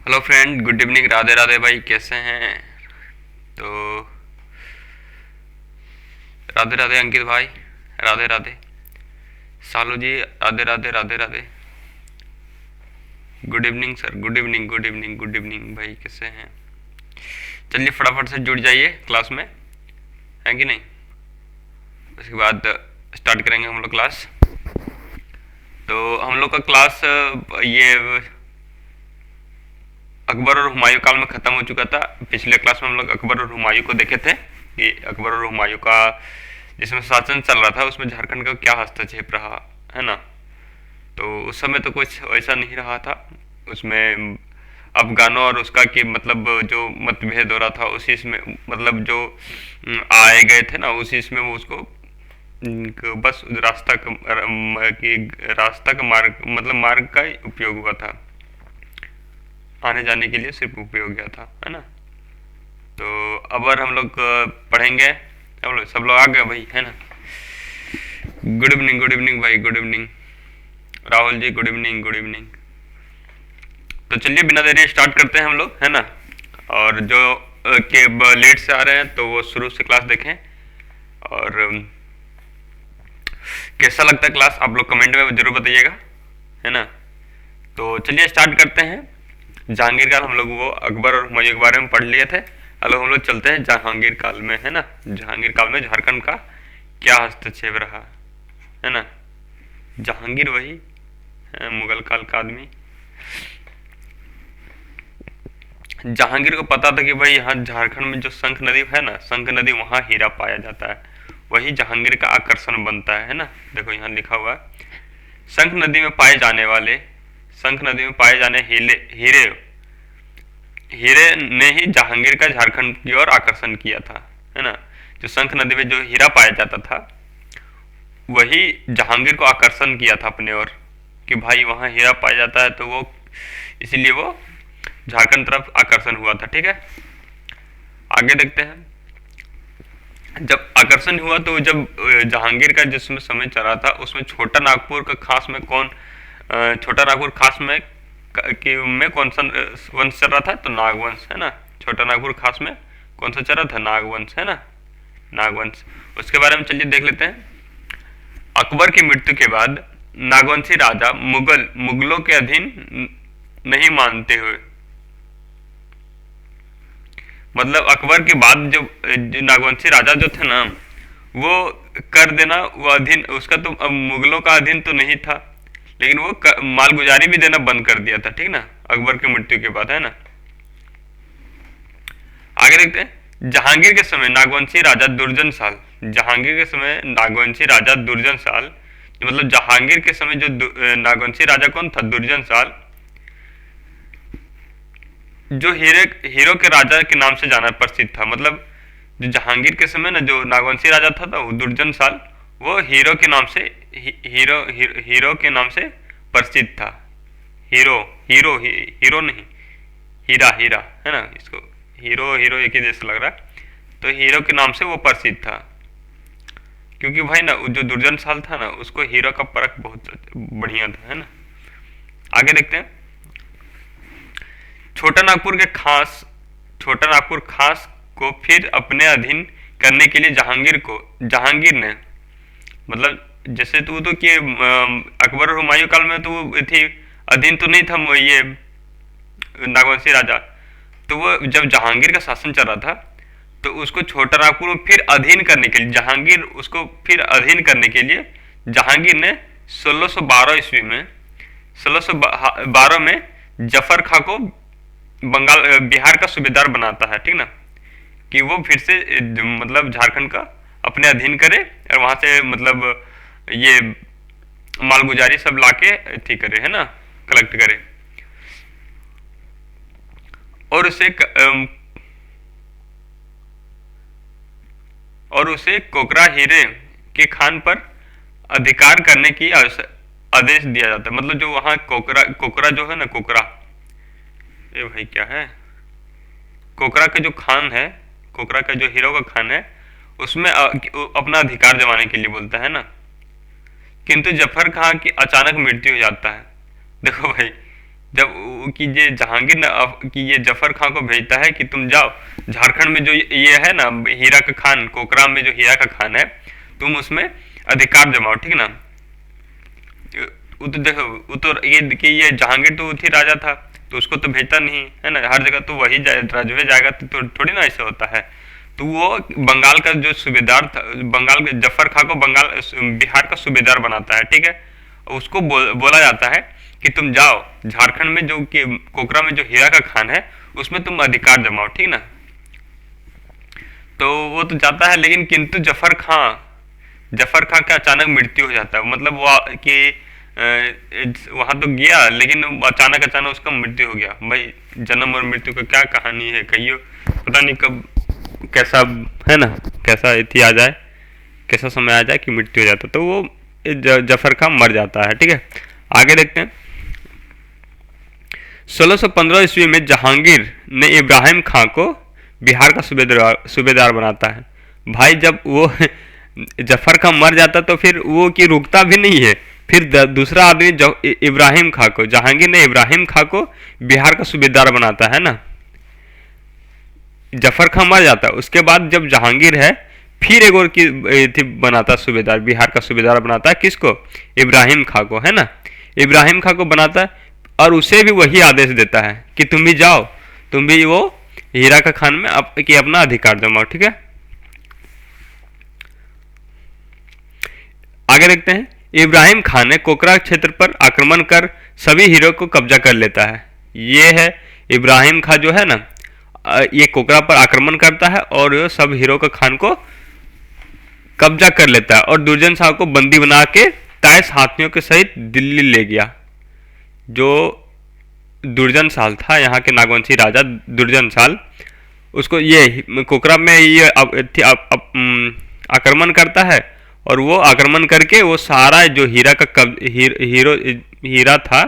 Hello friend, good evening. Radhe Radhe भाई, कैसे हैं? तो राधे राधे अंकित भाई। Radhe Radhe Salu ji. Radhe Radhe Radhe Radhe. Good evening sir, good evening good evening good evening भाई, कैसे हैं? चलिए फटाफट से जुड़ जाइए क्लास में, है कि नहीं? उसके बाद स्टार्ट करेंगे हम लोग क्लास। तो हम लोग का क्लास ये अकबर और हुमायूं काल में ख़त्म हो चुका था। पिछले क्लास में हम लोग अकबर और हुमायूं को देखे थे कि अकबर और हुमायूं का जिसमें शासन चल रहा था उसमें झारखंड का क्या हस्तक्षेप रहा, है ना? तो उस समय तो कुछ ऐसा नहीं रहा था। उसमें अफगानों और उसका कि मतलब जो मतभेद हो रहा था उसी इसमें, मतलब जो आए गए थे ना उसी इसमें वो उसको बस रास्ता का मार्ग, मतलब मार्ग का ही उपयोग हुआ था। आने जाने के लिए सिर्फ उपयोग किया था, है ना? तो अब और हम लोग पढ़ेंगे। सब लोग आ गए भाई, है ना? गुड इवनिंग भाई, good evening. Rahul ji good evening, good evening. तो चलिए बिना देरी स्टार्ट करते हैं हम लोग, है ना? और जो के लेट से आ रहे हैं तो वो शुरू से क्लास देखें। और कैसा लगता है क्लास आप लोग कमेंट में जरूर बताइएगा, है ना? तो चलिए स्टार्ट करते हैं। जहांगीर काल हम लोग वो अकबर और हुमायूं के बारे में पढ़ लिए थे। अब हम लोग चलते हैं जहांगीर काल में, है ना? जहांगीर काल में झारखंड का क्या हस्तक्षेप रहा, है ना? जहांगीर वही मुगल काल का आदमी। जहांगीर को पता था कि भाई यहाँ झारखंड में जो शंख नदी है ना, शंख नदी, वहाँ हीरा पाया जाता है। वही जहांगीर का आकर्षण बनता है ना? देखो यहाँ लिखा हुआ है, शंख नदी में पाए जाने वाले, शंख नदी में पाए जाने हीरे हीरे हीरे ने ही जहांगीर का झारखंड की ओर आकर्षण किया था, है ना? जो शंख नदी में जो हीरा पाया जाता था वही जहांगीर को आकर्षण किया था अपने ओर, कि भाई वहाँ हीरा पाया जाता है, तो वो इसीलिए वो झारखंड तरफ आकर्षण हुआ था। ठीक है, आगे देखते हैं। जब आकर्षण हुआ तो जब जहांगीर का जिसमें समय चला था उसमें छोटा नागपुर का खास में कौन, छोटा नागपुर खास में में कौन सा वंश चल रहा था? तो नागवंश, है ना? छोटा नागपुर खास में कौन सा चल रहा था? नागवंश, है ना? नागवंश। उसके बारे में चलिए देख लेते हैं। अकबर की मृत्यु के बाद नागवंशी राजा मुगलों के अधीन नहीं मानते हुए, मतलब अकबर के बाद जो नागवंशी राजा जो थे ना, वो कर देना, वो अधीन उसका तो अब मुगलों का अधीन तो नहीं था, लेकिन वो मालगुजारी भी देना बंद कर दिया था, ठीक ना? अकबर की मृत्यु के बाद, है ना? आगे देखते हैं। जहांगीर के समय नागवंशी राजा दुर्जन साल, जहांगीर के समय नागवंशी राजा दुर्जन साल, मतलब जहांगीर के समय जो नागवंशी राजा कौन था? दुर्जन साल, जो हीरो के राजा के नाम से जाना प्रसिद्ध था। मतलब जो जहांगीर के समय ना जो नागवंशी राजा था वो दुर्जन साल, वो हीरो के नाम से हीरो के नाम से प्रसिद्ध था। हीरो हीरो हीरो नहीं, हीरा हीरा, है ना? इसको हीरो हीरो एक ही जैसा लग रहा है, तो हीरो के नाम से वो प्रसिद्ध था। क्योंकि भाई ना जो दुर्जन साल था ना उसको हीरो का परख बहुत बढ़िया था, है ना? आगे देखते हैं। छोटा नागपुर के खास छोटा नागपुर खास को फिर अपने अधीन करने के लिए जहांगीर ने, मतलब जैसे तो कि अकबर और हुमायूं काल में तो वो थी, अधीन तो नहीं था वो ये नागवंशी राजा। तो वो जब जहांगीर का शासन चल रहा था तो उसको छोटा नागपुर में फिर अधीन करने के लिए, जहांगीर उसको फिर अधीन करने के लिए जहांगीर ने 1612 ईस्वी में, 1612 में जफर खां को बिहार का सूबेदार बनाता है, ठीक ना? कि वो फिर से मतलब झारखंड का अपने अधीन करे और वहां से मतलब ये मालगुजारी सब लाके ठीक करे, है ना? कलेक्ट करे और उसे कोकरा हीरे के खान पर अधिकार करने की आदेश दिया जाता है। मतलब जो वहाँ कोकरा जो है ना, कोकरा, ये भाई क्या है, कोकरा का जो खान है, कोकरा का जो हीरो का खान है, उसमें अपना अधिकार जमाने के लिए बोलता है ना। किंतु जफर खां की अचानक मृत्यु हो जाता है। देखो भाई, कि ये जहांगीर ना कि ये जफर खां को भेजता है कि तुम जाओ झारखंड में जो ये है ना हीरा का खान, कोकराम में जो हीरा का खान है, तुम उसमें अधिकार जमाओ, ठीक ना। वो तो देखो, वो तो ये कि ये जहांगीर तो उठी राजा था, तो उसको तो भेजता नहीं है ना, हर जगह तो वही राजवे जाएगा, तो थोड़ी ना ऐसा होता है। तो वो बंगाल का जो सूबेदार था, बंगाल के जफर खां को बंगाल बिहार का सूबेदार बनाता है, ठीक है। उसको बोला जाता है कि तुम जाओ झारखंड में जो कि कोकरा में जो हीरा का खान है उसमें तुम अधिकार जमाओ, ठीक ना। तो वो तो जाता है, लेकिन किंतु जफर खां का अचानक मृत्यु हो जाता है, मतलब वो कि वहां तो गया लेकिन अचानक उसका मृत्यु हो गया। भाई जन्म और मृत्यु का क्या कहानी है, कहियो पता नहीं कब कैसा है ना, कैसा इति आ जाए, कैसा समय आ जाए कि मृत्यु हो जाता, तो वो जफर खां मर जाता है, ठीक है। आगे देखते हैं। 1615 ईस्वी में जहांगीर ने इब्राहिम खां को बिहार का सूबेदार बनाता है। भाई जब वो जफर खां मर जाता तो फिर वो की रुकता भी नहीं है, फिर दूसरा आदमी इब्राहिम खां को, जहांगीर ने इब्राहिम खां को बिहार का सूबेदार बनाता है ना। जफर खां मर जाता है, उसके बाद जब जहांगीर है फिर एक और की बनाता सूबेदार, बिहार का सूबेदार बनाता है, किसको? इब्राहिम खां को, है ना। इब्राहिम खां को बनाता है और उसे भी वही आदेश देता है कि तुम भी जाओ, तुम भी वो हीरा का खान में कि अपना अधिकार जमाओ, ठीक है। आगे देखते हैं। इब्राहिम खान ने कोकरा क्षेत्र पर आक्रमण कर सभी हीरो को कब्जा कर लेता है। ये है इब्राहिम खान जो है ना, ये कोकरा पर आक्रमण करता है और सब हीरो का खान को कब्जा कर लेता है और दुर्जन शाह को बंदी बना के 23 हाथियों के सहित दिल्ली ले गया। जो दुर्जन साल था, यहाँ के नागवंशी राजा दुर्जन साल, उसको ये कोकरा में ये आक्रमण करता है और वो आक्रमण करके वो सारा जो हीरा था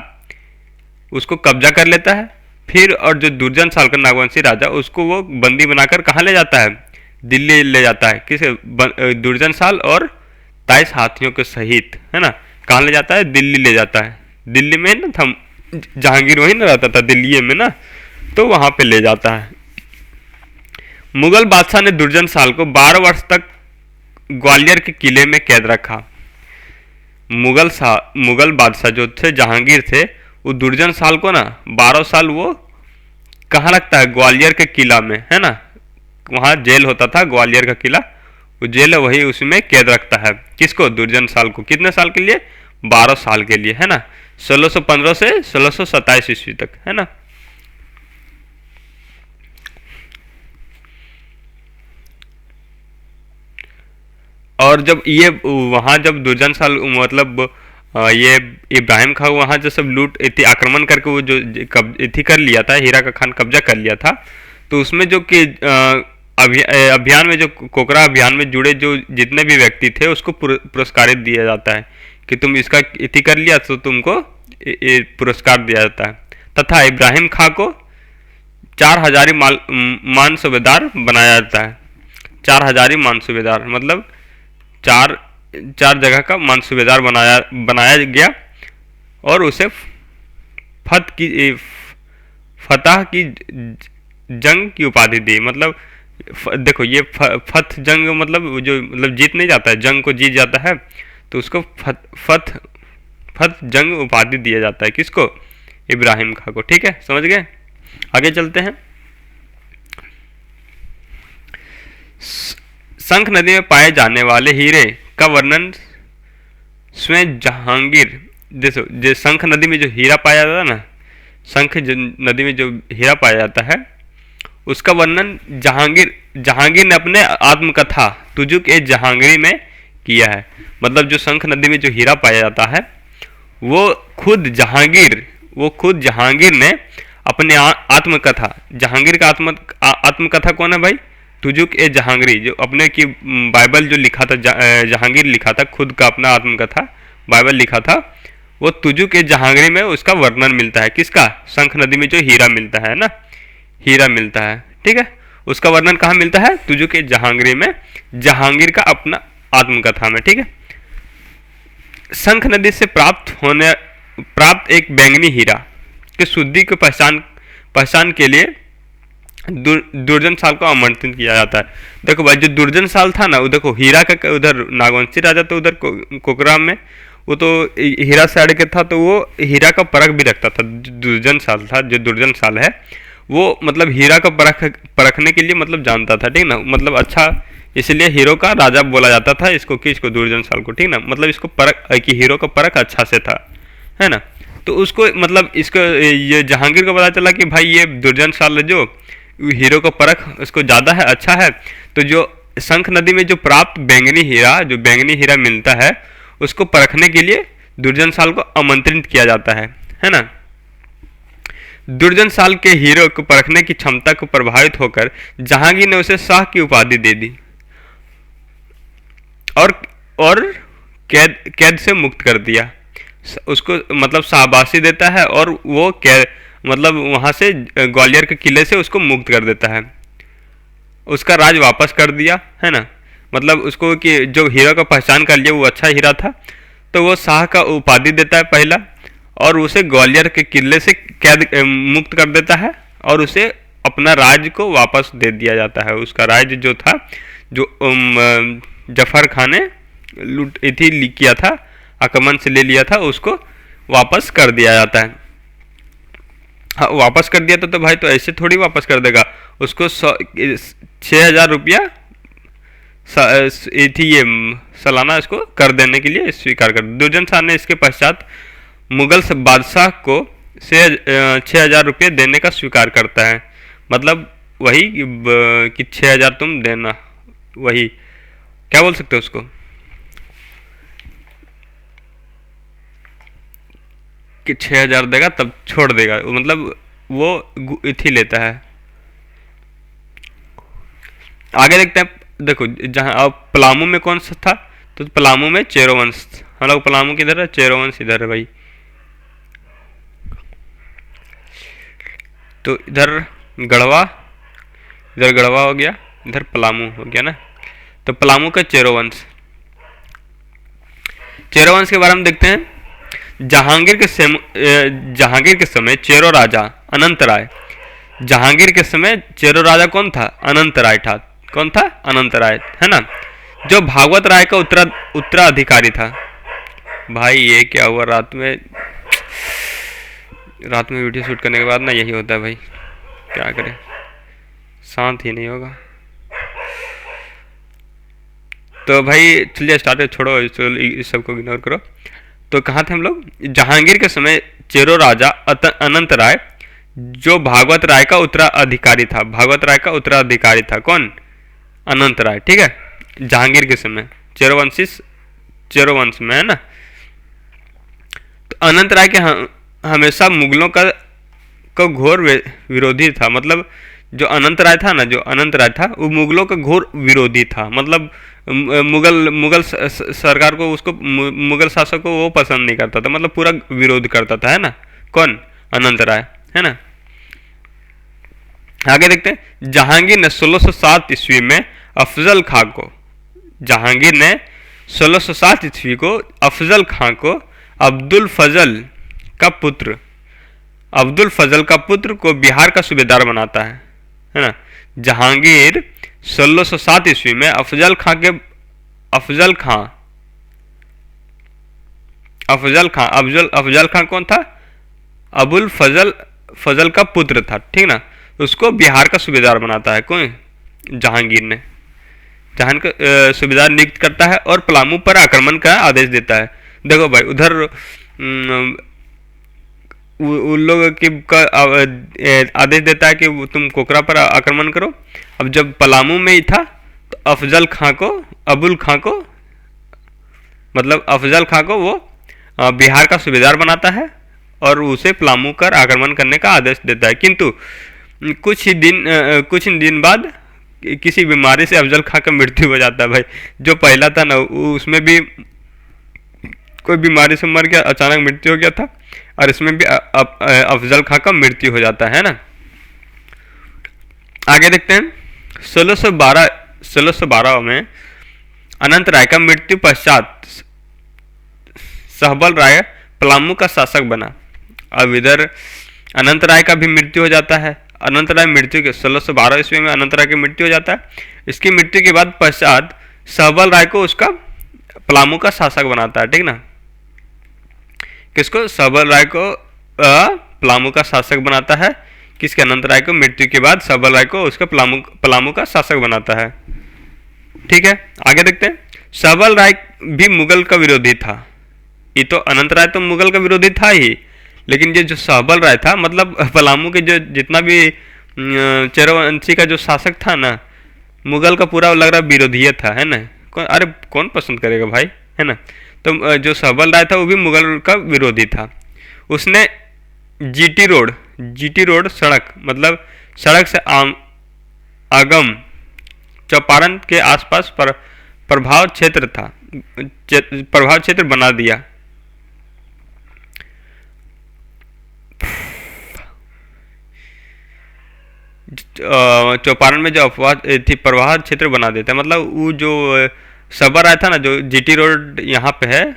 उसको कब्जा कर लेता है। फिर और जो दुर्जन साल का नागवंशी राजा, उसको वो बंदी बनाकर कहाँ ले जाता है? दिल्ली ले जाता है। किसे? दुर्जन साल और 23 हाथियों के सहित, है ना। कहाँ ले जाता है? दिल्ली ले जाता है। दिल्ली में ना था जहांगीर, वही ना रहता था दिल्ली में ना, तो वहां पे ले जाता है। मुगल बादशाह ने दुर्जन साल को 12 वर्ष तक ग्वालियर के किले में कैद रखा। मुगल बादशाह जो थे जहांगीर थे, वो दुर्जन साल को ना 12 साल वो कहाँ रखता है? ग्वालियर के किला में, है ना। वहाँ जेल होता था, ग्वालियर का किला, वो जेल है, वही उसमें कैद रखता है। किसको? दुर्जन साल को। कितने साल के लिए? 12 साल के लिए, है ना। 1615 से 1627 ईस्वी तक, है ना। और जब ये वहां जब दुर्जन साल मतलब ये इब्राहिम खान वहां जो सब लूट आक्रमण करके वो जो कर लिया था, हीरा का खान कब्जा कर लिया था, तो उसमें जो कि अभियान में जो कोकरा अभियान में जुड़े जो जितने भी व्यक्ति थे उसको पुरस्कारित दिया जाता है कि तुम इसका इति कर लिया तो तुमको पुरस्कार दिया जाता है। तथा इब्राहिम खां को 4000 मान सूबेदार बनाया जाता है। 4000 मान सूबेदार मतलब चार जगह का मान सूबेदार बनाया गया और उसे फतह की जंग की उपाधि दी। मतलब देखो ये फत जंग मतलब जो मतलब जीत नहीं जाता है, जंग को जीत जाता है, तो उसको फत जंग उपाधि दिया जाता है। किसको? इब्राहिम खां को, ठीक है, समझ गए। आगे चलते हैं। शंख नदी में पाए जाने वाले हीरे का वर्णन स्वयं जहांगीर, जो शंख नदी में जो हीरा पाया जाता है ना, शंख नदी में जो हीरा पाया जाता है उसका वर्णन जहांगीर ने अपने आत्मकथा तुजुक ए जहांगीरी में किया है। मतलब जो शंख नदी में जो हीरा पाया जाता है वो खुद जहांगीर ने अपने आत्मकथा, जहांगीर का आत्मकथा कौन है भाई? तुजुक ए जहांगीरी, जो अपने की बाइबल जो लिखा था, जहांगीर लिखा था, खुद का अपना आत्मकथा बाइबल लिखा था, वो तुजुक ए जहांगीरी में उसका वर्णन मिलता है। किसका? शंख नदी में जो हीरा मिलता है ना, हीरा मिलता है, ठीक है, उसका वर्णन कहाँ मिलता है? तुजुक ए जहांगीरी में, जहांगीर का अपना आत्मकथा में, ठीक है। शंख नदी से प्राप्त एक बैंगनी हीरा की शुद्धि की पहचान के लिए दुर्जन साल को आमंत्रित किया जाता है। देखो भाई, जो दुर्जन साल था ना, वो देखो हीरा का उधर नागवंशी राजा तो उधर कोकराम में वो तो हीरा से अड़ के था, तो वो हीरा का परख भी रखता था। दुर्जन साल था, जो दुर्जन साल है वो मतलब हीरा का परखने के लिए मतलब जानता था, ठीक ना, मतलब अच्छा, इसलिए हीरो का राजा बोला जाता था इसको, कि इसको दुर्जन साल को, ठीक ना, मतलब इसको परख कि हीरो का परख अच्छा से था, है ना। तो उसको मतलब इसको ये जहांगीर को पता चला कि भाई ये दुर्जन साल जो हीरो का परख उसको ज़्यादा है, अच्छा है, तो जो शंख नदी में जो प्राप्त जो बैंगनी हीरा मिलता है उसको परखने के लिए दुर्जन साल को आमंत्रित किया जाता है ना। दुर्जन साल के हीरो को परखने की क्षमता को प्रभावित होकर जहांगीर ने उसे शाह की उपाधि दे दी और कैद से मुक्त कर दिया। उसको मतलब शाहबाशी देता है और वो कैद मतलब वहां से ग्वालियर के किले से उसको मुक्त कर देता है, उसका राज वापस कर दिया, है ना। मतलब उसको कि जो हीरा का पहचान कर लिया वो अच्छा हीरा था, तो वो शाह का उपाधि देता है पहला, और उसे ग्वालियर के किले से कैद मुक्त कर देता है और उसे अपना राज को वापस दे दिया जाता है। उसका राज जो था, जो जफर खान ने लूट थी किया था, आक्रमण से ले लिया था, उसको वापस कर दिया जाता है। हाँ, वापस कर दिया तो भाई तो ऐसे थोड़ी वापस कर देगा उसको। 6,000 रुपया थी ये सालाना इसको कर देने के लिए स्वीकार कर। दुर्जन शाह ने इसके पश्चात मुगल बादशाह को 6,000 रुपये देने का स्वीकार करता है। मतलब वही कि 6,000 तुम देना, वही क्या बोल सकते हो उसको, कि 6,000 देगा तब छोड़ देगा, मतलब वो इथी लेता है। आगे देखते हैं, देखो जहाँ अब पलामू में कौन सा था, तो पलामू में चेरो वंश, हम लोग पलामू किधर है, चेरो वंश इधर है भाई। तो इधर गढ़वा हो गया, इधर पलामू हो गया ना। तो पलामू का चेरो वंश के बारे में देखते हैं। जहांगीर के समय चेरो राजा अनंत राय, जहांगीर के समय चेरो राजा कौन था, अनंत राय था। कौन था, अनंत राय, है ना, जो भागवत राय का उत्तराधिकारी था। भाई ये क्या हुआ, रात में वीडियो शूट करने के बाद ना यही होता है भाई, क्या करें, शांत ही नहीं होगा। तो भाई चलिए स्टार्ट, छोड़ो इस सबको इग्नोर करो। तो कहाँ थे हम लोग, जहांगीर के समय चेरो राजा अनंत राय, जो भागवत राय का उत्तराधिकारी था। भागवत राय का उत्तराधिकारी था कौन, अनंत राय, ठीक है। जहांगीर के समय चेरो वंश में, है ना। तो अनंत राय के हमेशा मुगलों का घोर विरोधी था। मतलब जो अनंत राय था ना, वो मुगलों का घोर विरोधी था। मतलब मुगल सरकार को, उसको मुगल शासक को वो पसंद नहीं करता था, मतलब पूरा विरोध करता था, है ना, कौन, अनंत राय, है ना। आगे देखते हैं, जहांगीर ने 1607 ईस्वी में अफजल खां को, जहांगीर ने 1607 ईस्वी को अफजल खां को अब्दुल फजल का पुत्र को बिहार का सूबेदार बनाता है ना। जहांगीर 1607 ईस्वी में अफजल खां कौन था, अबुल फजल का पुत्र था, ठीक ना, उसको बिहार का सूबेदार बनाता है कौन, जहांगीर ने। सूबेदार नियुक्त करता है और पलामू पर आक्रमण का आदेश देता है। देखो भाई उधर उन लोग की आदेश देता है कि तुम कोकरा पर आक्रमण करो। अब जब पलामू में ही था तो अफजल खां को वो बिहार का सूबेदार बनाता है और उसे पलामू कर आक्रमण करने का आदेश देता है। किंतु कुछ ही दिन बाद किसी बीमारी से अफजल खां का मृत्यु हो जाता है। भाई जो पहला था ना, उसमें भी कोई बीमारी से मर गया, अचानक मृत्यु हो गया था, और इसमें भी अफजल खां का मृत्यु हो जाता है ना। आगे देखते हैं, 1612 में अनंत राय का मृत्यु पश्चात सहबल राय पलामू का शासक बना। अब इधर अनंत राय का भी मृत्यु हो जाता है। अनंत राय मृत्यु के 1612 ईस्वी में अनंत राय की मृत्यु हो जाता है। इसकी मृत्यु के बाद पश्चात सहबल राय को उसका पलामू का शासक बनाता है, ठीक ना। किसको? सहबल राय को पलामू का शासक बनाता है। किसके? अनंत राय को मृत्यु के बाद सहबल राय को उसका पलामू का शासक बनाता है, ठीक है। आगे देखते हैं। सहबल राय भी मुगल का विरोधी था। ये तो अनंत राय तो मुगल का विरोधी था ही, लेकिन ये जो सहबल राय था, मतलब पलामू के जो जितना भी चेरोवंशी का जो शासक था ना, मुगल का पूरा लग रहा विरोधी था, है ना। अरे कौन पसंद करेगा भाई, है ना। तो जो सहबल राय था वो भी मुगल का विरोधी था। उसने जीटी रोड सड़क, मतलब सड़क से आगम चौपारण के आसपास प्रभाव क्षेत्र था, प्रभाव क्षेत्र बना दिया। चौपारण में जो अफवाह थी प्रवाह क्षेत्र बना देता है, मतलब वो जो सबर आया था ना, जो जीटी रोड यहाँ पे है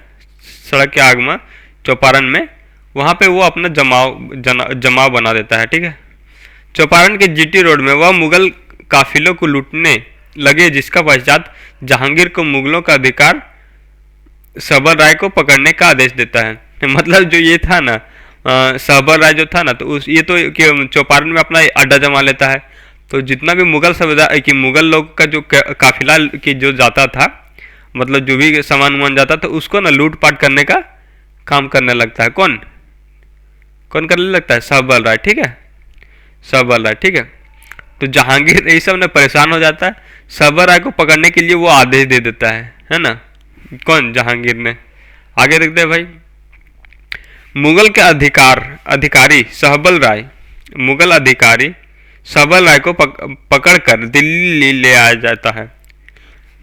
सड़क के आग में चौपारण में, वहाँ पे वो अपना जमाव बना देता है, ठीक है। चौपारण के जीटी रोड में वह मुगल काफिलों को लूटने लगे, जिसका पश्चात जहांगीर को मुगलों का अधिकार सबर राय को पकड़ने का आदेश देता है। मतलब जो ये था ना सहबर राय जो था ना, तो उस ये तो चौपारण में अपना अड्डा जमा लेता है। तो जितना भी मुगल समुदाय की मुगल लोग का जो काफिला की जो जाता था, मतलब जो भी सामान उमान जाता था, उसको ना लूटपाट करने का काम करने लगता है। कौन कौन करने लगता है? सहबर राय, ठीक है, सहबर राय, ठीक है। तो जहांगीर ये सब ने परेशान हो जाता है, सहबर राय को पकड़ने के लिए वो आदेश दे देता है ना। कौन? जहांगीर ने। आगे देखते हैं भाई। मुगल के अधिकारी सहबल राय, मुगल अधिकारी सहबल राय को पकड़कर दिल्ली ले आया जाता है।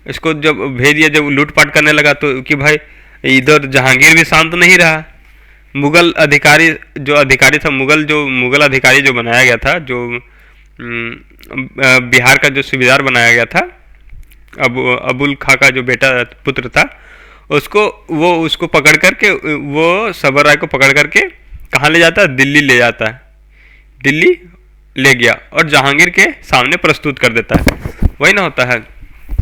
इसको जब भेज दिया, जब लूटपाट करने लगा, तो कि भाई इधर जहांगीर भी शांत नहीं रहा। मुगल अधिकारी था, मुगल अधिकारी जो बनाया गया था, जो बिहार का जो सूबेदार बनाया गया था, अबुल खा का जो पुत्र था, उसको पकड़ करके वो सबर राय को पकड़ करके कहाँ ले जाता है? दिल्ली ले जाता है। दिल्ली ले गया और जहांगीर के सामने प्रस्तुत कर देता है। वही ना होता है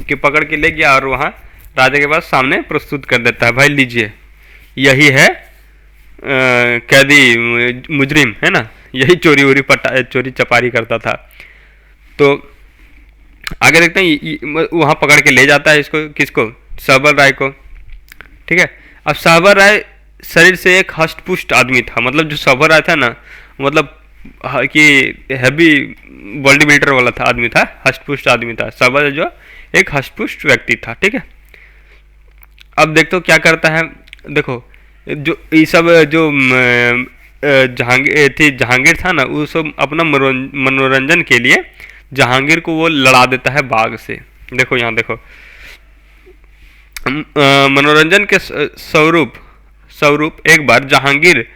कि पकड़ के ले गया और वहाँ राजा के पास सामने प्रस्तुत कर देता है, भाई लीजिए, यही है कैदी मुजरिम, है ना, यही चोरी चपारी करता था। तो आगे देखते हैं। वहाँ पकड़ के ले जाता है इसको, किसको? सहबर राय को, ठीक है। अब सहबर राय शरीर से एक हष्टपुष्ट आदमी था, मतलब जो सहबर राय था ना, मतलब कि हैवी बॉडी बिल्डर वाला था, आदमी था, हष्टपुष्ट आदमी था। सहबर जो एक हष्टपुष्ट व्यक्ति था, ठीक है। अब देखो क्या करता है, देखो जो ये सब जो जहांगीर था ना, वो सब अपना मनोरंजन के लिए जहांगीर को वो लड़ा देता है बाघ से। देखो यहाँ देखो, मनोरंजन के स्वरूप एक बार जहांगीर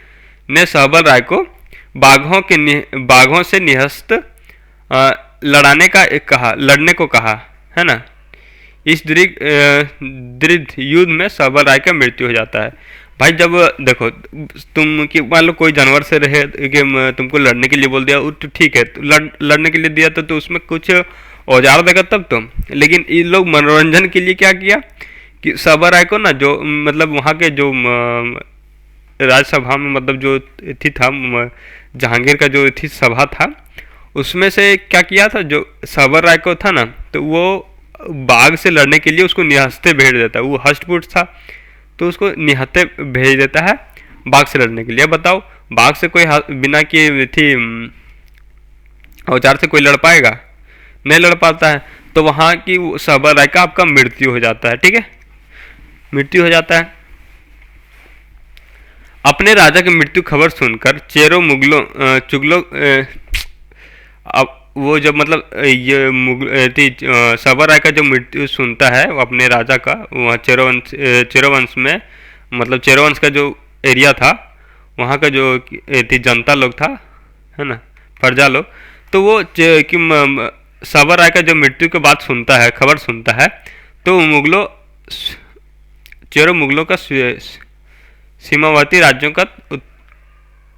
ने सहबर राय को बाघों से निहस्त लड़ने को कहा, है ना। इस दृढ़ युद्ध में सहबर राय का मृत्यु हो जाता है। भाई जब देखो तुम कि मान लो कोई जानवर से रहे कि तुमको लड़ने के लिए बोल दिया, तो ठीक है, तो लड़ने के लिए दिया तो उसमें कुछ औजार देगा तब तुम। लेकिन ये लोग मनोरंजन के लिए क्या किया कि सहबर राय को ना, जो मतलब वहाँ के जो राज्यसभा में, मतलब जो थी था जहांगीर का जो थी सभा था, उसमें से क्या किया था, जो सहबर राय को था ना, तो वो बाघ से लड़ने के लिए उसको निहत्थे भेज देता है। वो हष्टपुष्ट था तो उसको निहत्थे भेज देता है बाघ से लड़ने के लिए। बताओ बाघ से कोई बिना की थी औजार से कोई लड़ पाएगा? नहीं लड़ पाता है। तो वहाँ की सहबर राय का आपका मृत्यु हो जाता है, ठीक है, मृत्यु हो जाता है। अपने राजा की मृत्यु खबर सुनकर चेरो चुगलों अब वो जब मतलब ये सहबर राय का जो मृत्यु सुनता है वो अपने राजा का, वहाँ चेरोवंश में, मतलब चेरोवंश का जो एरिया था, वहाँ का जो थी जनता लोग था, है ना, प्रजा लोग, तो वो कि सहबर राय का जो मृत्यु के बाद सुनता है, खबर सुनता है, तो मुगलों का सीमावर्ती राज्यों का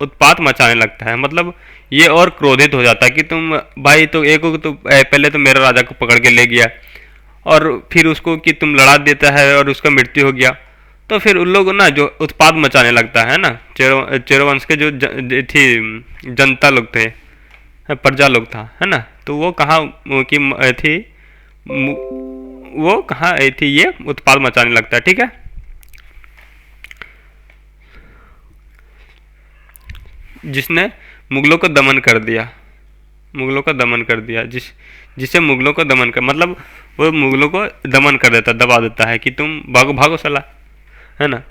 उत्पात मचाने लगता है। मतलब ये और क्रोधित हो जाता है कि तुम भाई तो एक को तो पहले तो मेरा राजा को पकड़ के ले गया और फिर उसको कि तुम लड़ा देता है और उसका मृत्यु हो गया। तो फिर उन लोग ना जो उत्पाद मचाने लगता है ना, चेरो वंश के जो थी जनता लोग थे, प्रजा लोग था, है ना, तो वो कहाँ की थी, वो कहाँ थी, ये उत्पाद मचाने लगता है। ठीक है, जिसने मुगलों को दमन कर दिया, मुगलों का दमन कर दिया, जिसे मुगलों को दमन कर मतलब वो मुगलों को दमन कर देता, दबा देता है कि तुम भागो भागो सला, है ना।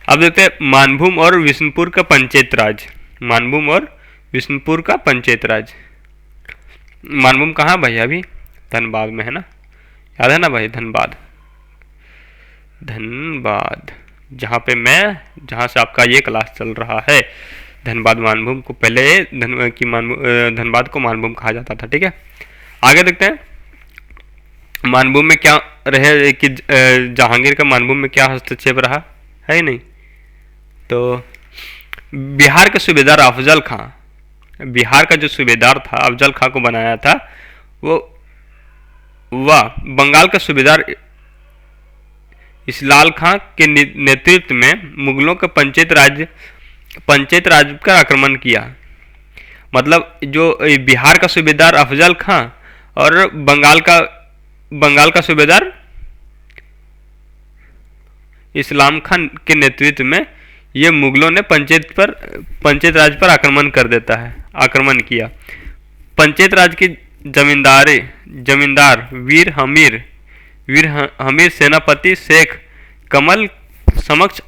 अब देखते हैं मानभूम और विष्णुपुर का पंचायत राज। मानभूम और विष्णुपुर का पंचायत राज। मानभूम कहाँ भाई? अभी धनबाद में है ना, याद है ना भाई? धनबाद, धनबाद जहाँ पे मैं, जहाँ से आपका ये क्लास चल रहा है, धनबाद मानभूम को पहले धनबाद को मानभूम कहा जाता था। ठीक है, आगे देखते हैं मानभूम में क्या रहे कि जहांगीर का मानभूम में क्या हस्तक्षेप रहा है ही नहीं। तो बिहार के सूबेदार अफजल खां, बिहार का जो सूबेदार था अफजल खां को बनाया था, वो वह बंगाल का सूबेदार इसलाल खां के नेतृत्व में मुगलों के पंचायत राज का आक्रमण किया। मतलब जो बिहार का सूबेदार अफजल खां और बंगाल का सूबेदार इस्लाम खान के नेतृत्व में ये मुगलों ने पंचायत राज पर आक्रमण किया। पंचायत राज के जमींदार वीर हमीर सेनापति शेख कमल समक्ष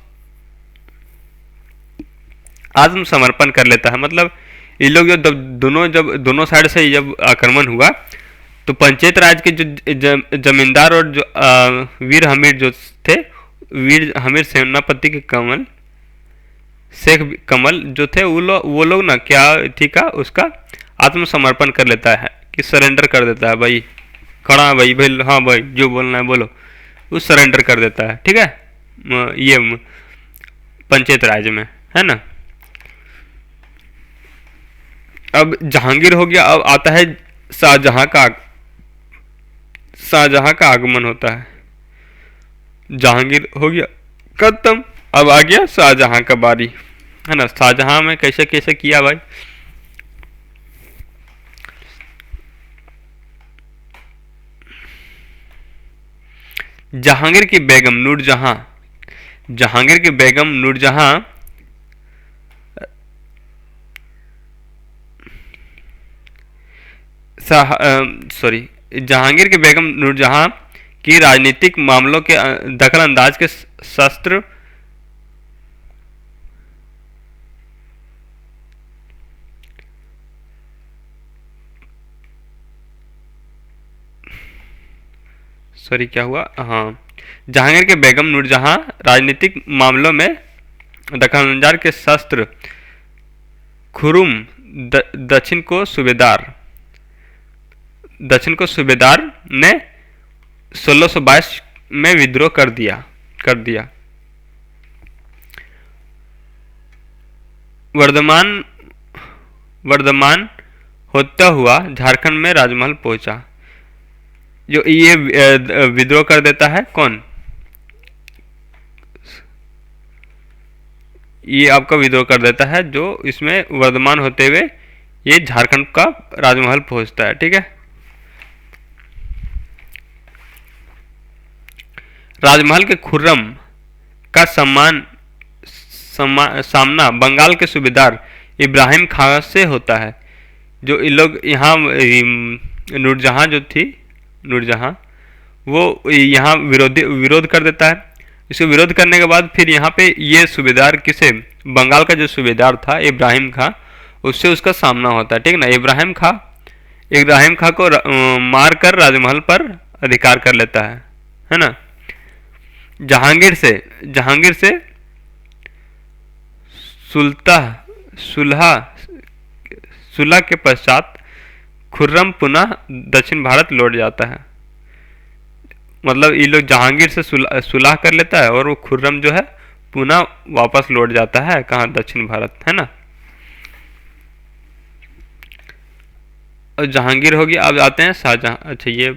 आत्मसमर्पण कर लेता है। मतलब ये लोग जब दोनों साइड से जब आक्रमण हुआ तो पंचायत राज के जो जमींदार और जो वीर हमीर जो थे, वीर हमीर सेनापति के शेख कमल जो थे, वो लोग ना क्या थी का उसका आत्मसमर्पण कर लेता है कि सरेंडर कर देता है। भाई खड़ा भाई हाँ भाई जो बोलना है बोलो, वो सरेंडर कर देता है। ठीक है, ये पंचायत राज में है ना। अब जहांगीर हो गया, अब आता है शाहजहां का आगमन होता है। जहांगीर हो गया खत्म, अब आ गया शाहजहां का बारी, है ना। शाहजहां में कैसे कैसे किया भाई? जहांगीर की बेगम नूरजहां जहांगीर की बेगम नूरजहां की राजनीतिक मामलों के दखल अंदाज के शस्त्र क्या हुआ? हाँ, जहांगीर के बेगम नूरजहां राजनीतिक मामलों में दखलअंदाज के शस्त्र खुर्रम दक्षिण को सूबेदार ने 1622 में विद्रोह कर दिया। वर्धमान होता हुआ झारखंड में राजमहल पहुंचा। जो ये विद्रोह कर देता है कौन? ये आपका विद्रोह कर देता है जो इसमें वर्धमान होते हुए ये झारखंड का राजमहल पहुंचता है। ठीक है, राजमहल के खुर्रम का सामना बंगाल के सूबेदार इब्राहिम खां से होता है। जो इन लोग यहाँ नूरजहां वो यहाँ विरोध कर देता है। इसको विरोध करने के बाद फिर यहाँ पे ये सूबेदार किसे, बंगाल का जो सूबेदार था इब्राहिम खां, उससे उसका सामना होता है। ठीक ना, इब्राहिम खां को मार कर राजमहल पर अधिकार कर लेता है ना। जहांगीर से सुलह के पश्चात खुर्रम पुनः दक्षिण भारत लौट जाता है। मतलब ये लोग जहांगीर से सुलह कर लेता है और वो खुर्रम जो है पुनः वापस लौट जाता है कहाँ? दक्षिण भारत, है ना। और जहांगीर हो गया। अब आते हैं शाहजहाँ। अच्छा ये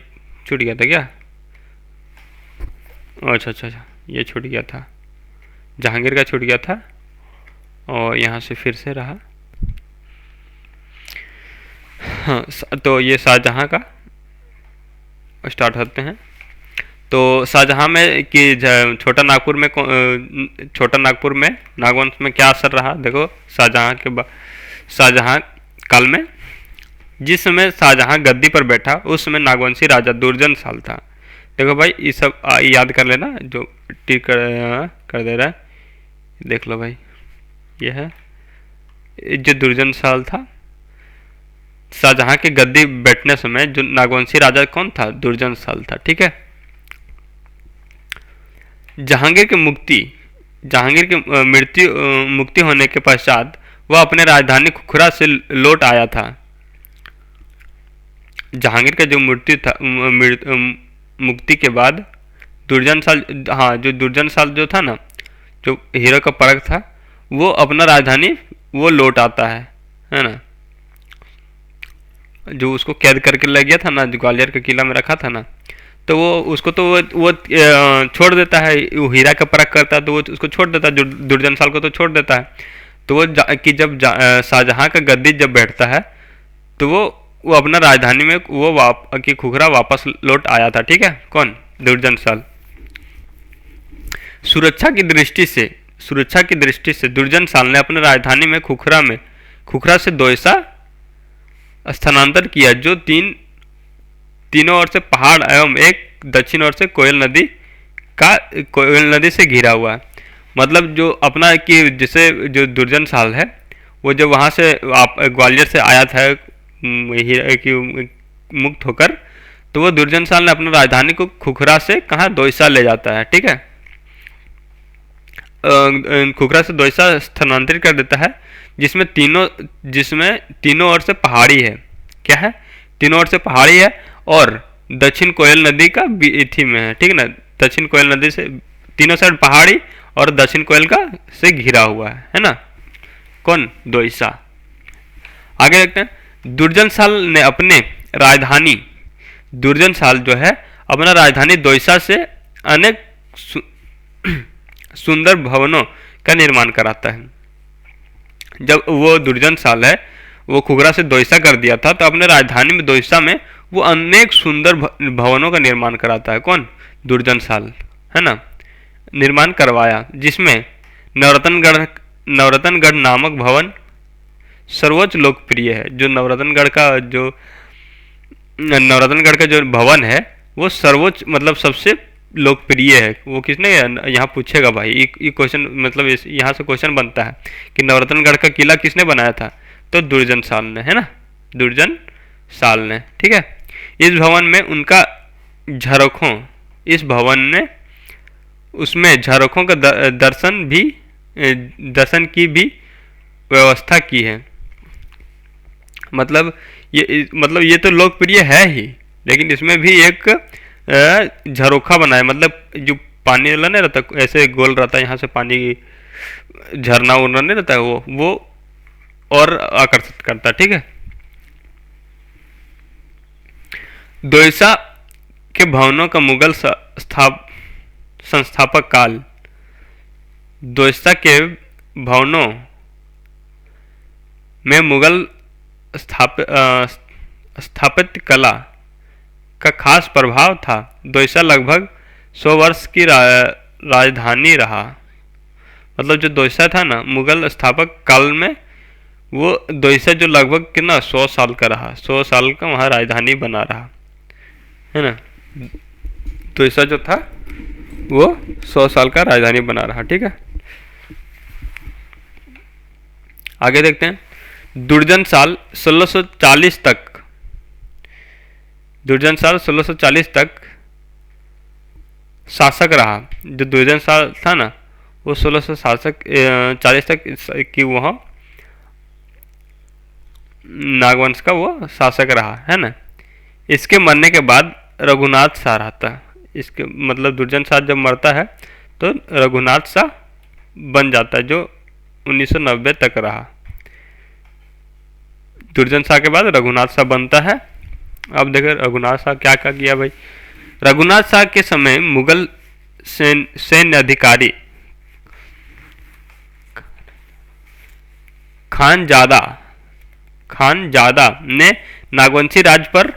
छूट गया था क्या? अच्छा अच्छा अच्छा, ये छूट गया था, जहांगीर का छूट गया था, और यहाँ से फिर से रहा। हाँ, तो ये शाहजहाँ का स्टार्ट होते हैं। तो शाहजहाँ में कि छोटा नागपुर में छोटा नागपुर में नागवंश में क्या असर रहा? देखो शाहजहाँ के शाहजहाँ काल में, जिस समय शाहजहाँ गद्दी पर बैठा उस समय नागवंशी राजा दुर्जन साल था। देखो भाई ये सब याद कर लेना, जो टिक कर दे रहा है, देख लो भाई। ये है जो दुर्जन साल था, शाहजहाँ के गद्दी बैठने समय जो नागवंशी राजा कौन था? दुर्जन साल था। ठीक है। जहांगीर की मुक्ति होने के पश्चात वह अपने राजधानी खुखरा से लौट आया था। जहांगीर का जो मृत्यु था, मुक्ति के बाद दुर्जन साल, हाँ जो दुर्जन साल जो था ना, जो हीरो का परख था, वो अपना राजधानी वो लौट आता है ना। जो उसको कैद करके ले गया था ना, जो ग्वालियर के किला में रखा था ना, तो वो उसको तो वो छोड़ देता है। वो हीरा का परख करता है तो वो उसको छोड़ देता है, दुर्जन साल को तो छोड़ देता है। तो वो कि जब शाहजहाँ का गद्दी जब बैठता है तो वो अपना राजधानी में वो कि खुखरा वापस लौट आया था। ठीक है। कौन? दुर्जन साल। सुरक्षा की दृष्टि से दुर्जन साल ने अपने राजधानी में खुखरा से दोयसा स्थानांतर किया, जो तीनों ओर से पहाड़ एवं एक दक्षिण ओर से कोयल नदी से घिरा हुआ है। मतलब जो अपना कि जैसे जो दुर्जन साल है, वो जब वहाँ से ग्वालियर से आया था मुक्त होकर, तो वो दुर्जन साल ने अपना राजधानी को खुखरा से कहाँ? दोयसा ले जाता है। ठीक है। खुखरा से दोयसा स्थानांतरित कर देता है, जिसमें तीनों ओर से पहाड़ी है। क्या है? तीनों ओर से पहाड़ी है, और दक्षिण कोयल नदी का बीथी में है। ठीक है ना। दक्षिण कोयल नदी से तीनों साइड पहाड़ी और दक्षिण कोयल का से घिरा हुआ है ना। कौन? दोयसा। आगे देखते हैं। दुर्जन साल जो है अपना राजधानी दोयसा से अनेक सुंदर भवनों का निर्माण कराता है। जब वो दुर्जन साल है, वो खुखरा से दोयसा कर दिया था, तो अपने राजधानी में दोयसा में वो अनेक सुंदर भवनों का निर्माण कराता है। कौन? दुर्जन साल, है ना। निर्माण करवाया, जिसमें नवरत्नगढ़ नामक भवन सर्वोच्च लोकप्रिय है। जो नवरत्नगढ़ का जो भवन है वो सर्वोच्च मतलब सबसे लोकप्रिय है। वो किसने? यहाँ पूछेगा भाई, ये क्वेश्चन मतलब यहाँ से क्वेश्चन बनता है कि नवरत्नगढ़ का किला किसने बनाया था? तो दुर्जन साल ने, है ना। दुर्जन साल ने। ठीक है। इस भवन में उनका उसमें झरोखों का दर्शन की भी व्यवस्था की है। मतलब ये तो लोकप्रिय है ही, लेकिन इसमें भी एक झरोखा बनाया, मतलब जो पानी वाला नहीं रहता, ऐसे गोल रहता है, यहाँ से पानी झरना उड़ना नहीं रहता है, वो और आकर्षित करता है। ठीक है। दोयसा के भवनों का मुगल संस्थापक काल। दोयसा के भवनों में मुगल स्थापत्य कला का खास प्रभाव था। दोयसा लगभग 100 वर्ष की राजधानी रहा। मतलब जो दोयसा था ना मुगल स्थापक काल में, वो दोयसा जो लगभग कितना 100 साल का रहा, 100 साल का वहाँ राजधानी बना रहा, है ना। दोयसा जो था वो 100 साल का राजधानी बना रहा। ठीक है। आगे देखते हैं। दुर्जन साल 1640 तक शासक रहा। जो दुर्जन साल था ना, वो 1640 तक की वह नागवंश का वो शासक रहा, है ना। इसके मरने के बाद रघुनाथ शाह रहता। इसके मतलब दुर्जन शाह जब मरता है तो रघुनाथ शाह बन जाता है, जो 1990 तक रहा। दुर्जन शाह के बाद रघुनाथ शाह बनता है। अब देखो रघुनाथ शाह क्या क्या किया भाई। रघुनाथ शाह के समय मुगल सैन्य अधिकारी खानजादा ने नागवंशी राज पर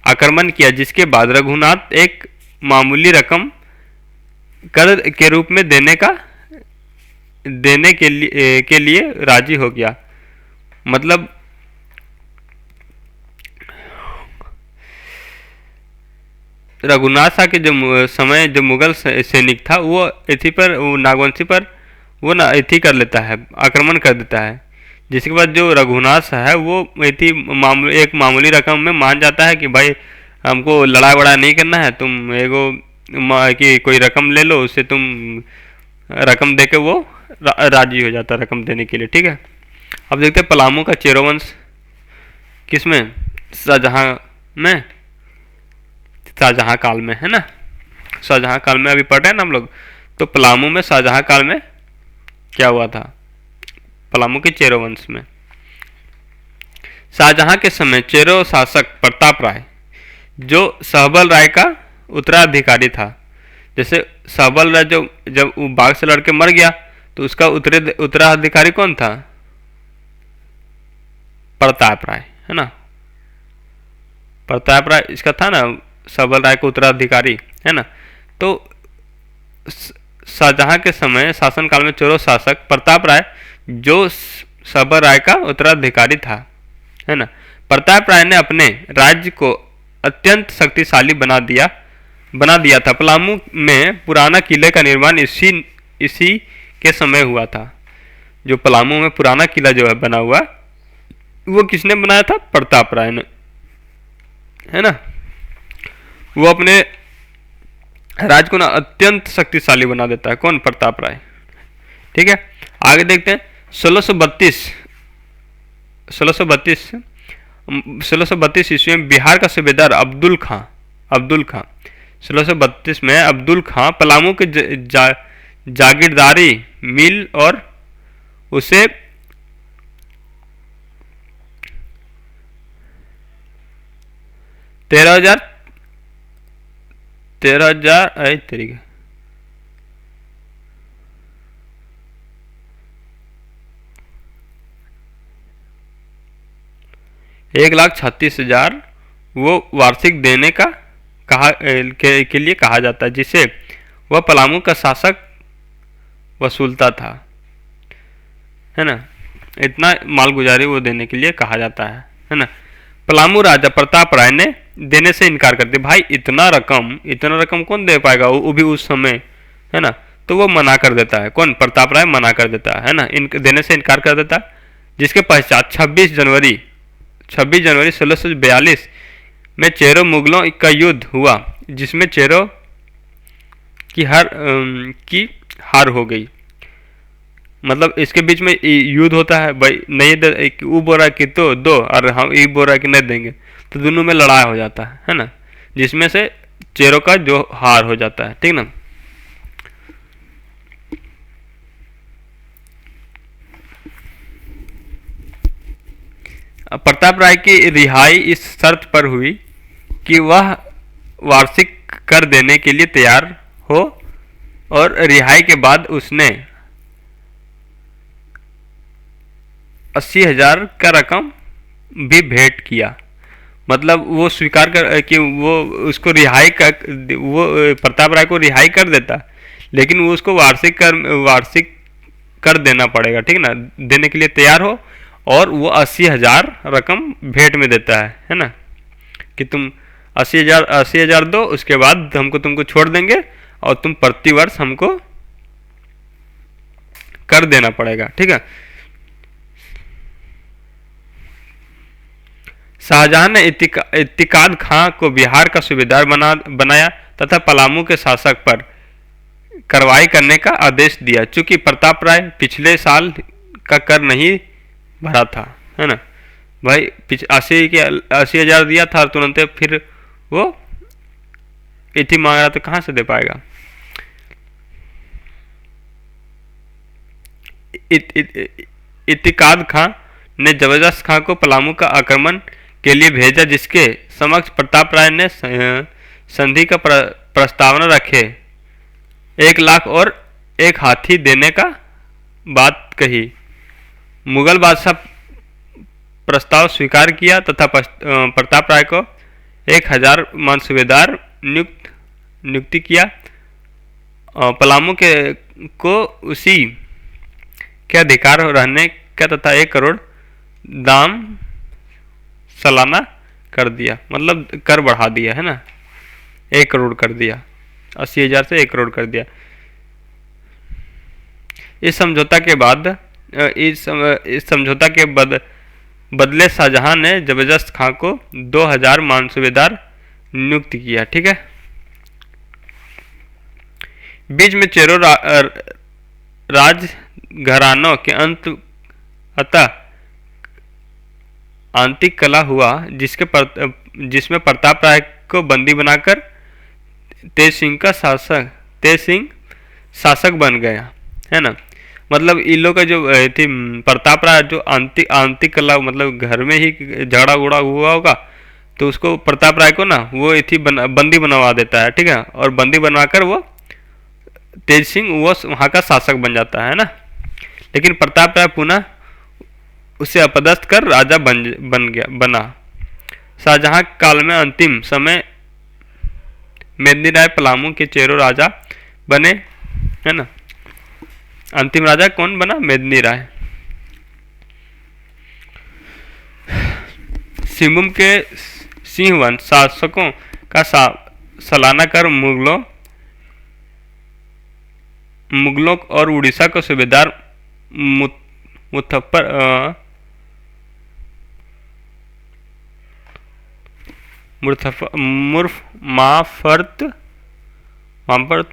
आक्रमण किया, जिसके बाद रघुनाथ एक मामूली रकम कर के रूप में देने के लिए राजी हो गया। मतलब रघुनाथ शाह के जो समय जो मुगल सैनिक था वो नागवंशी पर वो ना इथी कर लेता है, आक्रमण कर देता है। जिसके बाद जो रघुनाथ शाह है वो एक मामूली रकम में मान जाता है कि भाई हमको लड़ाई वड़ा नहीं करना है, तुम कि कोई रकम ले लो, उससे तुम रकम दे के वो राजी हो जाता है रकम देने के लिए। ठीक है, अब देखते हैं पलामू का चेरो वंश किसमें, शाहजहां में, शाहजहां काल में, है ना। शाहजहां काल में अभी पढ़ रहे हैं ना हम लोग। तो पलामू में शाहजहां काल में क्या हुआ था, पलामू के चेरो वंश में। शाहजहां के समय चेरो शासक प्रताप राय जो सहबल राय का उत्तराधिकारी था। जैसे सहबल राय जब वो बाघ से लड़के मर गया तो उसका उत्तराधिकारी कौन था, प्रताप राय, है ना। प्रताप राय इसका था ना, सहबल राय का उत्तराधिकारी, है ना। तो शाहजहां के समय शासनकाल में चोरो शासक प्रताप राय जो सहबल राय का उत्तराधिकारी था, है ना। प्रताप राय ने अपने राज्य को अत्यंत शक्तिशाली बना दिया था। पलामू में पुराना किले का निर्माण इसी के समय हुआ था। जो पलामू में पुराना किला जो है बना हुआ, वो किसने बनाया था, प्रताप राय ने, है ना। वो अपने राज्य को ना अत्यंत शक्तिशाली बना देता है, कौन, प्रताप राय। ठीक है, आगे देखते हैं 1632 ईस्वी में बिहार का सूबेदार अब्दुल खां 1632 में अब्दुल खां पलामू के जागीरदारी मिल और उसे 13,000 तरीके 1,36,000 वो वार्षिक देने का के लिए कहा जाता है, जिसे वह पलामू का शासक वसूलता था, है ना। इतना मालगुजारी वो देने के लिए कहा जाता है ना। पलामू राजा प्रताप राय ने देने से इनकार कर दिया। भाई इतना रकम कौन दे पाएगा, वो भी उस समय, है ना। तो वो मना कर देता है, कौन, प्रताप राय मना कर देता है ना, देने से इनकार कर देता है। जिसके पश्चात 26 जनवरी 1642 में चेरो मुगलों का युद्ध हुआ, जिसमें चेरो की हार हो गई। मतलब इसके बीच में युद्ध होता है भाई, नहीं वो बोल रहा है कि तो दो और हम ये बोल रहा है कि नहीं देंगे, तो दोनों में लड़ाई हो जाता है ना। जिसमें से चेरो का जो हार हो जाता है, ठीक ना। प्रताप राय की रिहाई इस शर्त पर हुई कि वह वार्षिक कर देने के लिए तैयार हो, और रिहाई के बाद उसने 80,000 का रकम भी भेंट किया। मतलब वो स्वीकार कर कि वो उसको वो प्रताप राय को रिहाई कर देता, लेकिन वो उसको वार्षिक कर देना पड़ेगा, ठीक ना, देने के लिए तैयार हो। और वो 80,000 रकम भेंट में देता है ना, कि तुम 80,000 दो, उसके बाद तुमको छोड़ देंगे और तुम प्रतिवर्ष हमको कर देना पड़ेगा, ठीक है। शाहजहां ने इत्तिकाद खां को बिहार का सूबेदार बनाया तथा पलामू के शासक पर कार्रवाई करने का आदेश दिया। चूंकि प्रताप राय पिछले साल का कर नहीं भरा था, है ना भाई, 80,000 दिया था तुरंत, फिर वो इतनी मांग रहा तो कहां से दे पाएगा। इत्तिकाद खां ने जबरदस्त खां को पलामू का आक्रमण के लिए भेजा, जिसके समक्ष प्रताप राय ने संधि का प्रस्तावना रखे, 1 लाख और 1 हाथी देने का बात कही। मुगल बादशाह प्रस्ताव स्वीकार किया तथा प्रताप राय को 1000 मनसूबेदार नियुक्ति किया। पलामू को उसी के अधिकार रहने का तथा 1 करोड़ दाम सालाना कर दिया, मतलब कर बढ़ा दिया है ना, 1 करोड़ कर दिया, 80,000 से 1 करोड़ कर दिया। इस समझौता के बाद इस समझौता के बदले शाहजहां ने जबरदस्त खां को 2000 मनसूबेदार नियुक्त किया। ठीक है। बीच में चेरो राज घरानों के अतः आंतरिक कला हुआ, जिसमें प्रताप राय को बंदी बनाकर तेज सिंह शासक बन गया, है ना। मतलब इन लोग का जो थी प्रताप राय जो आंतरिक कला, मतलब घर में ही झगड़ा उड़ा हुआ होगा तो उसको प्रताप राय को ना वो थी बंदी बनवा देता है। ठीक है। और बंदी बनवाकर वो तेज सिंह वो वहाँ का शासक बन जाता है ना। लेकिन प्रताप राय पुनः उसे अपदस्थ कर राजा बना। शाहजहां काल में अंतिम समय मेदिनी राय पलामू के चेरो राजा बने, है ना। अंतिम राजा कौन बना? मेदिनी राय। सिंहभूम के सिंहवन शासकों का सालाना कर मुगलों और उड़ीसा को सूबेदार माफर्त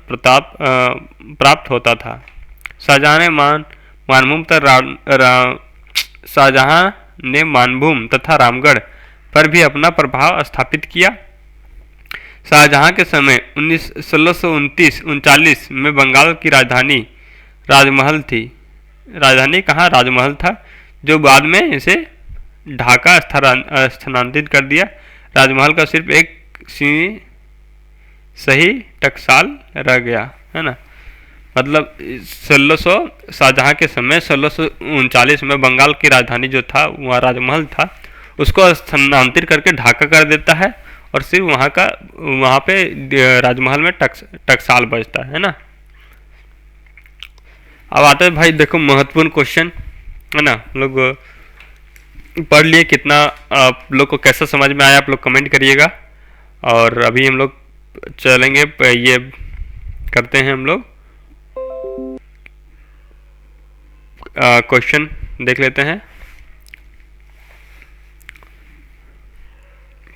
प्रताप प्राप्त होता था। शाहजहां ने मानभूम तथा रामगढ़ पर भी अपना प्रभाव स्थापित किया। शाहजहां के समय 1639 में बंगाल की राजधानी राजमहल थी। राजधानी कहाँ? राजमहल था, जो बाद में इसे ढाका स्थानांतरित कर दिया। राजमहल का सिर्फ एक सही टकसाल रह गया, है ना। मतलब 1600 शाहजहां के समय 1639 में बंगाल की राजधानी जो था वहाँ राजमहल था, उसको स्थानांतरित करके ढाका कर देता है और सिर्फ वहाँ पे राजमहल में टकसाल बचता है ना। अब आते हैं भाई, देखो महत्वपूर्ण क्वेश्चन, है ना। लोग पढ़ लिए, कितना आप लोग को कैसा समझ में आया आप लोग कमेंट करिएगा। और अभी हम लोग चलेंगे, ये करते हैं हम लोग क्वेश्चन देख लेते हैं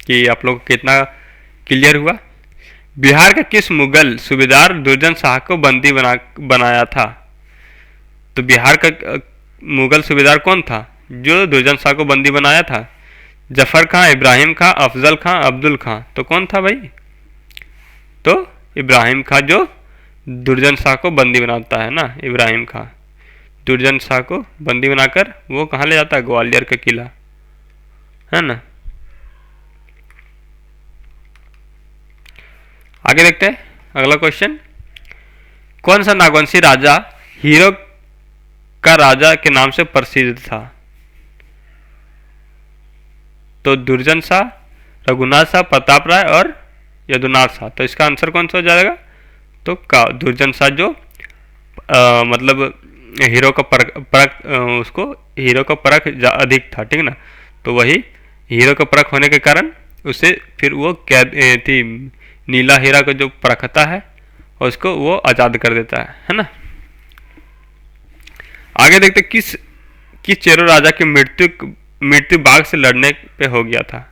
कि आप लोग कितना क्लियर हुआ। बिहार का किस मुगल सूबेदार दुर्जन शाह को बंदी बनाया था? तो बिहार का मुगल सूबेदार कौन था जो दुर्जन शाह को बंदी बनाया था? जफर खां, इब्राहिम खां, अफजल खां, अब्दुल खां। तो कौन था भाई? तो इब्राहिम खां जो दुर्जन शाह को बंदी बनाता है ना, इब्राहिम खां दुर्जन शाह को बंदी बनाकर वो कहाँ ले जाता है? ग्वालियर का किला, है ना। आगे देखते हैं अगला क्वेश्चन। कौन सा नागवंशी राजा हीरो का राजा के नाम से प्रसिद्ध था? तो दुर्जन शाह, रघुनाथ शाह, प्रताप राय और यदुनाथ शाह। तो इसका आंसर कौन सा हो जाएगा? तो दुर्जन शाह जो मतलब हीरो का परख उसको हीरो का परख अधिक था, ठीक ना। तो वही हीरो का परख होने के कारण उसे फिर वो क्या थी, नीला हीरा का जो परखता है और उसको वो आज़ाद कर देता है ना। आगे देखते किस चेरो राजा की मृत्यु बाघ से लड़ने पे हो गया था?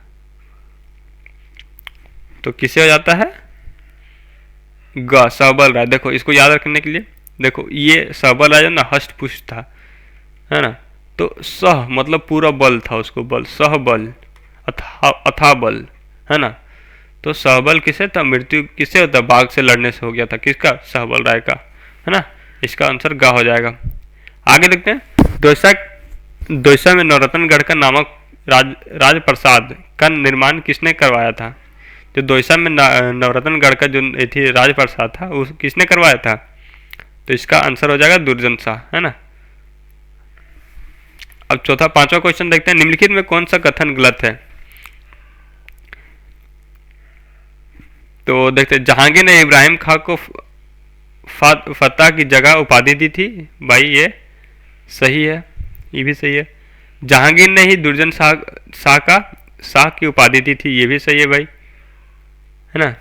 तो किसे हो जाता है? सहबल राय। देखो इसको याद रखने के लिए, देखो ये सहबल राजा ना हष्ट पुष्ट था, है ना। तो सह मतलब पूरा बल था उसको, बल सहबल अथा बल, है ना। तो सहबल किसे था? मृत्यु किसे होता? बाघ से लड़ने से हो गया था। किसका? सहबल राय का, है ना। इसका आंसर गा हो जाएगा। आगे देखते हैं दोसा में नवरत्नगढ़ का नामक राजप्रसाद का निर्माण किसने करवाया था? जो दोसा में नवरत्नगढ़ का जो ये थी राजप्रसाद था, उस किसने करवाया था? तो इसका आंसर हो जाएगा दुर्जन शाह, है ना। अब चौथा पांचवा क्वेश्चन देखते हैं, निम्नलिखित में कौन सा कथन गलत है? तो देखते हैं, जहांगीर ने इब्राहिम खां को फतेह की जगह उपाधि दी थी। भाई ये सही है, ये भी सही है। जहांगीर ने ही दुर्जन शाह की उपाधि दी थी, ये भी सही है भाई, है ना।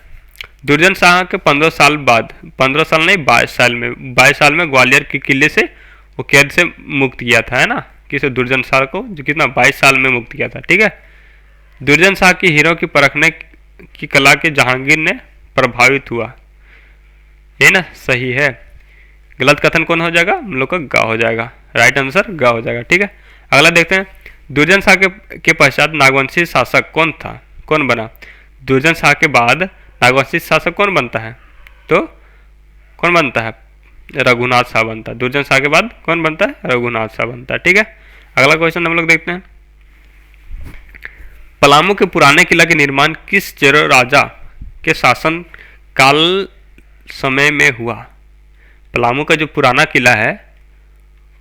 दुर्जन शाह के 15 साल बाद, 15 साल नहीं 22 साल में ग्वालियर के किले से वो कैद से मुक्त किया था, है ना। किसे? दुर्जन शाह को, जो कितना 22 साल में मुक्त किया था, ठीक है। दुर्जन शाह की हीरो की परखने की कला के जहांगीर ने प्रभावित हुआ, ये ना सही है। गलत कथन कौन हो जाएगा? हम लोग का ग हो जाएगा, राइट आंसर ग हो जाएगा, ठीक है। अगला देखते हैं, दुर्जन शाह के पश्चात नागवंशी शासक कौन था, कौन बना? दुर्जन शाह के बाद नागवंशी शासक कौन बनता है? तो कौन बनता है? रघुनाथ शाह बनता है। दुर्जन शाह के बाद कौन बनता है? रघुनाथ शाह बनता है, ठीक है। अगला क्वेश्चन हम लोग देखते हैं, पलामू के पुराने किला के निर्माण किस चेरो राजा के शासन काल समय में हुआ? पलामू का जो पुराना किला है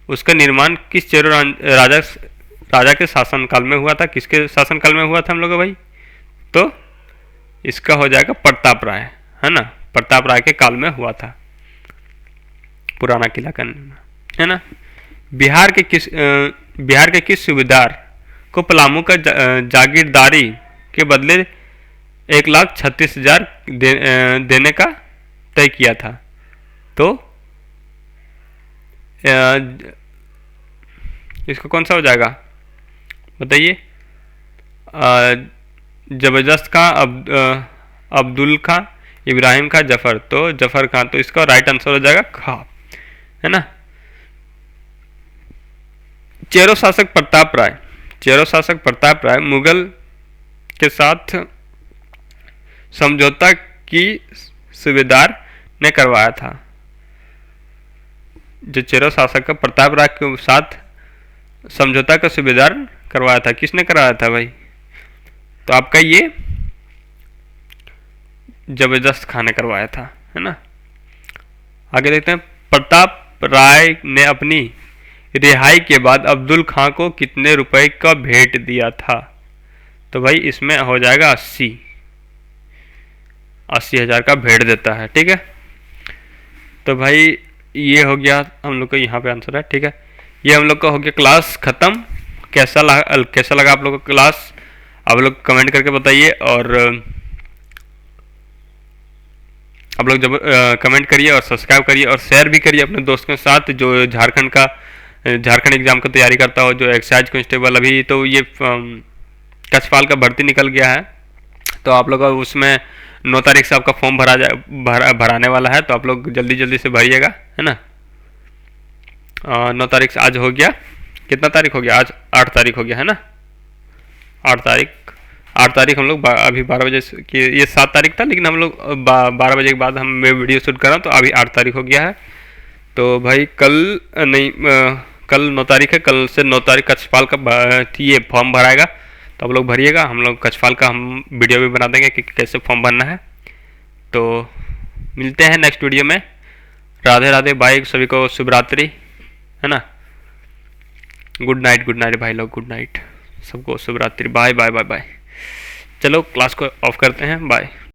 उसका निर्माण किस चेरो राजा के शासन काल में हुआ था? किसके शासन काल में हुआ था हम लोग भाई? तो इसका हो जाएगा प्रताप राय, है ना। प्रताप राय के काल में हुआ था पुराना किला का निर्माण, है ना। बिहार के किस सूबेदार को पलामू का जागीरदारी के बदले 1,36,000 देने का तय किया था? तो इसका कौन सा हो जाएगा बताइए? जबरदस्त खां, अब्दुल खां, इब्राहिम खां, जफर। तो जफर खां, तो इसका राइट आंसर हो जाएगा खा, है ना। चेरो शासक प्रताप राय मुगल के साथ समझौता की सूबेदार ने करवाया था। जो चेरो शासक का प्रताप राय के साथ समझौता का सूबेदार करवाया था, किसने कराया था भाई? तो आपका ये जबरदस्त खान ने करवाया था, है ना। आगे देखते हैं, प्रताप राय ने अपनी रिहाई के बाद अब्दुल खां को कितने रुपए का भेंट दिया था? तो भाई इसमें हो जाएगा 80,000 का भेंट देता है, ठीक है। तो भाई ये हो गया हम लोग का, यहाँ पे आंसर है, ठीक है। ये हम लोग का हो गया क्लास खत्म। कैसा लगा आप लोगों को क्लास? आप लोग कमेंट करके बताइए, और आप लोग जब कमेंट करिए और सब्सक्राइब करिए और शेयर भी करिए अपने दोस्तों के साथ जो झारखंड एग्जाम का तैयारी करता हो, जो एक्साइज कांस्टेबल। अभी तो ये कक्षपाल का भर्ती निकल गया है, तो आप लोग उसमें 9 तारीख से आपका फॉर्म भराने वाला है, तो आप लोग जल्दी से भरिएगा, है ना। 9 तारीख से आज हो गया, कितना तारीख हो गया? आज 8 तारीख हो गया, है ना। 8 तारीख हम लोग अभी 12 बजे की, ये 7 तारीख था, लेकिन हम लोग 12 बजे के बाद मैं वीडियो शूट कर रहा हूँ, तो अभी 8 तारीख हो गया है। तो भाई कल नहीं, कल 9 तारीख है, कल से 9 तारीख कक्षपाल का ये फॉर्म भराएगा, तो आप लोग भरिएगा। हम लोग कक्षपाल का हम वीडियो भी बना देंगे कि कैसे फॉर्म भरना है। तो मिलते हैं नेक्स्ट वीडियो में। राधे राधे, बाय सभी को, शुभ रात्रि, है ना। गुड नाइट भाई लोग, गुड नाइट सबको, शुभ रात्रि, बाय बाय बाय बाय। चलो क्लास को ऑफ करते हैं, बाय।